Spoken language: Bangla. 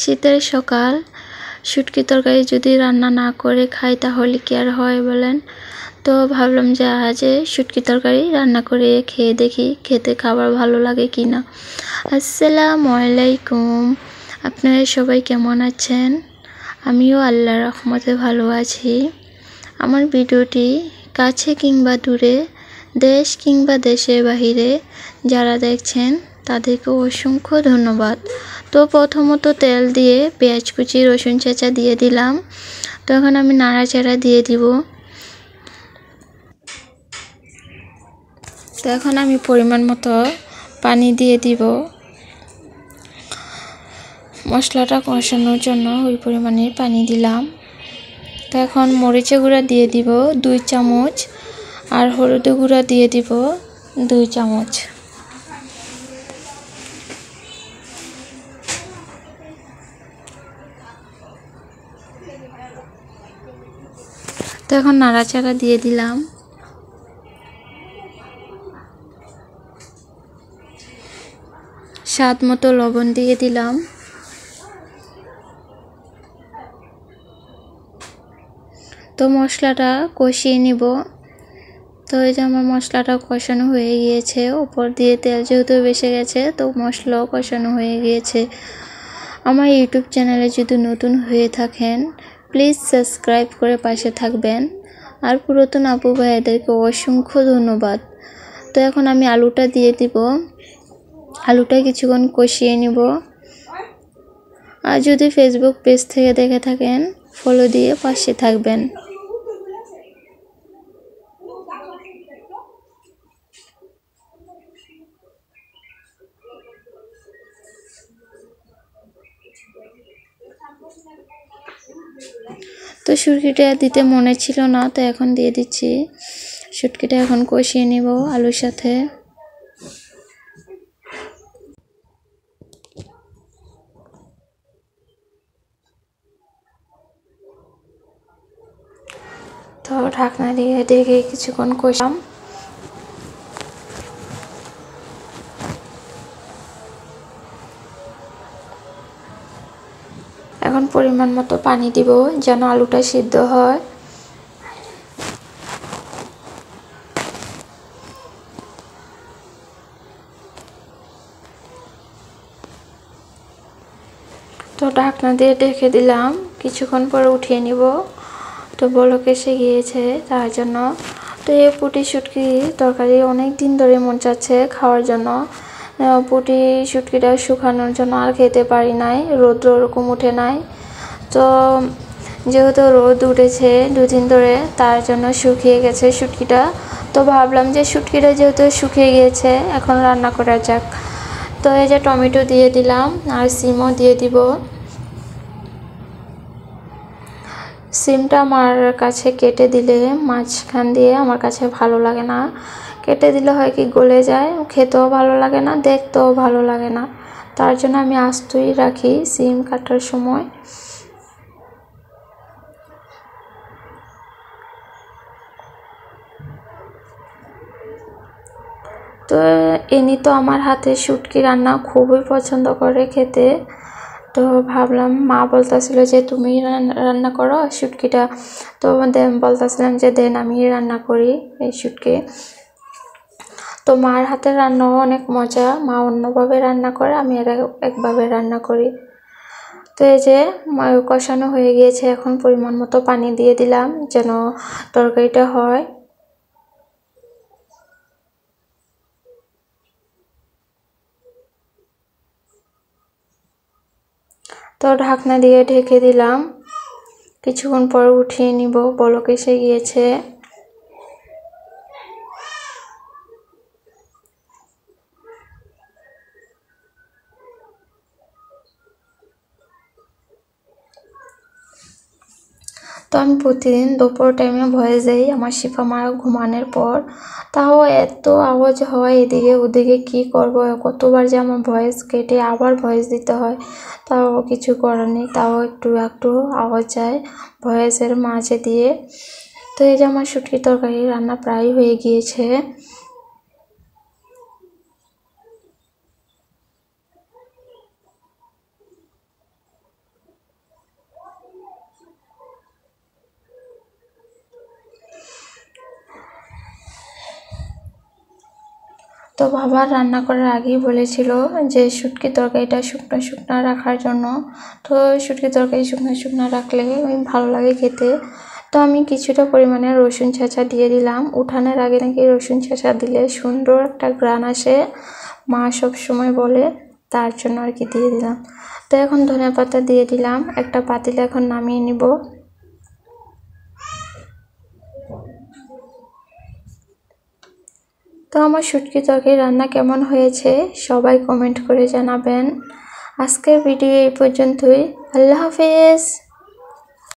শীতের সকাল শুটকি তরকারি যদি রান্না না করে খাই তাহলে কি আর হয় বলেন। তো ভাবলাম যে আজ শুটকি তরকারি রান্না করে খেয়ে দেখি খেতে খাবার ভালো লাগে কিনা। আসসালামু আলাইকুম, আপনারা সবাই কেমন আছেন? আমিও আল্লাহর রহমতে ভালো আছি। আমার ভিডিওটি কাছে কিংবা দূরে, দেশ কিংবা দেশের বাহিরে যারা দেখছেন তাদেরকে অসংখ্য ধন্যবাদ। তো প্রথমত তেল দিয়ে পেঁয়াজ কুচি রসুন চেঁচা দিয়ে দিলাম। তো এখন আমি নাড়াচাড়া দিয়ে দিব। তো এখন আমি পরিমাণ মতো পানি দিয়ে দিব মশলাটা কষানোর জন্য, ওই পরিমাণের পানি দিলাম। তো এখন মরিচের গুঁড়া দিয়ে দিব 2 চামচ আর হলুদের গুঁড়া দিয়ে দিব 2 চামচ। তো এখন নাড়াচাড়া দিয়ে দিলাম। স্বাদ মতো লবণ দিয়ে দিলাম। তো মশলাটা কষিয়ে নিব। তো এই যে আমার মশলাটা কষানো হয়ে গিয়েছে, উপর দিয়ে তেল যেহেতু বেশি গেছে তো মশলাও কষানো হয়ে গিয়েছে। আমার ইউটিউব চ্যানেলে যদি নতুন হয়ে থাকেন প্লিজ সাবস্ক্রাইব করে পাশে থাকবেন, আর পুরাতন আপু ভাইদেরকে অসংখ্য ধন্যবাদ। তো এখন আমি আলুটা দিয়ে দিব। আলুটা কিছুক্ষণ কষিয়ে নিব। আর যদি ফেসবুক পেজ থেকে দেখে থাকেন ফলো দিয়ে পাশে থাকবেন। তো শুটকিটা দিতে মনে ছিল না, তো এখন দিয়ে দিচ্ছি। শুটকিটা এখন কষিয়ে নিব আলুর সাথে। তো ঢাকনা দিয়ে ঢেকে কিছুক্ষণ কষাম। এখন পরিমাণ মতো পানি দিব যেন আলুটা সিদ্ধ হয়। তো ঢাকনা দিয়ে ঢেকে দিলাম, কিছুক্ষণ পরে উঠিয়ে নিব। তো বলক এসে গিয়েছে তার জন্য। তো এই পুঁটি শুটকি তরকারি অনেক দিন ধরে মন চাচ্ছে খাওয়ার জন্য। পুঁটি শুটকিটা শুকানোর জন্য আর খেতে পারি নাই, রোদ্র ওরকম উঠে নাই। তো যেহেতু রোদ উঠেছে 2 দিন ধরে তার জন্য শুকিয়ে গেছে শুটকিটা। তো ভাবলাম যে শুটকিটা যেহেতু শুকিয়ে গিয়েছে এখন রান্না করা যাক। তো এই যে টমেটো দিয়ে দিলাম আর সিমও দিয়ে দিব। সিমটা আমার কাছে কেটে দিলে মাঝখান দিয়ে আমার কাছে ভালো লাগে না। কেটে দিলে হয় কি গলে যায়, খেতেও ভালো লাগে না, দেখতেও ভালো লাগে না। তার জন্য আমি আস্তই রাখি সিম কাটার সময়। তো এনি তো আমার হাতে শুটকি রান্না খুবই পছন্দ করে খেতে। তো ভাবলাম, মা বলতেছিল যে তুমি রান্না করো শুটকিটা। তো বলতেছিলাম যে দেন আমি রান্না করি এই শুটকি। তো মার হাতের রান্নাও অনেক মজা, মা অন্যভাবে রান্না করে, আমি এর একভাবে রান্না করি। তো এই যে কষানো হয়ে গিয়েছে, এখন পরিমাণ মতো পানি দিয়ে দিলাম যেন তরকারিটা হয়। তো ঢাকনা দিয়ে ঢেকে দিলাম, কিছুক্ষণ পর উঠিয়ে নিব, বলক এসে গিয়েছে। তো আমি প্রতিদিন দুপুর টাইমে ভয়েস দিই আমার শিফা মা ঘুমানোর পর। তাও এত আওয়াজ হয় এদিকে ওদিকে, কি করব, কতবার যে আমার ভয়েস কেটে আবার ভয়েস দিতে হয়, তাও কিছু করার নেই। তাও একটু একটু আওয়াজ যায় ভয়েসের মাঝে দিয়ে। তো এই যে আমার শুটকি তরকারি রান্না প্রায় হয়ে গিয়েছে। তো বাবা রান্না করার আগেই বলেছিল যে শুটকি তরকারিটা শুকনো শুকনো রাখার জন্য। তো শুটকি তরকারি শুকনো শুকনো রাখলে ভালো লাগে খেতে। তো আমি কিছুটা পরিমাণে রসুন ছেঁচা দিয়ে দিলাম। উঠানোর আগে নাকি রসুন ছেঁচা দিলে সুন্দর একটা ঘ্রাণ আসে, মা সব সময় বলে, তার জন্য আর কি দিয়ে দিলাম। তো এখন ধনিয়া পাতা দিয়ে দিলাম। একটা পাতিলে এখন নামিয়ে নিব। তো আমার শুটকি তরকারি রান্না কেমন হয়েছে সবাই কমেন্ট করে জানাবেন। আজকের ভিডিও এই পর্যন্তই। আল্লাহ হাফেজ।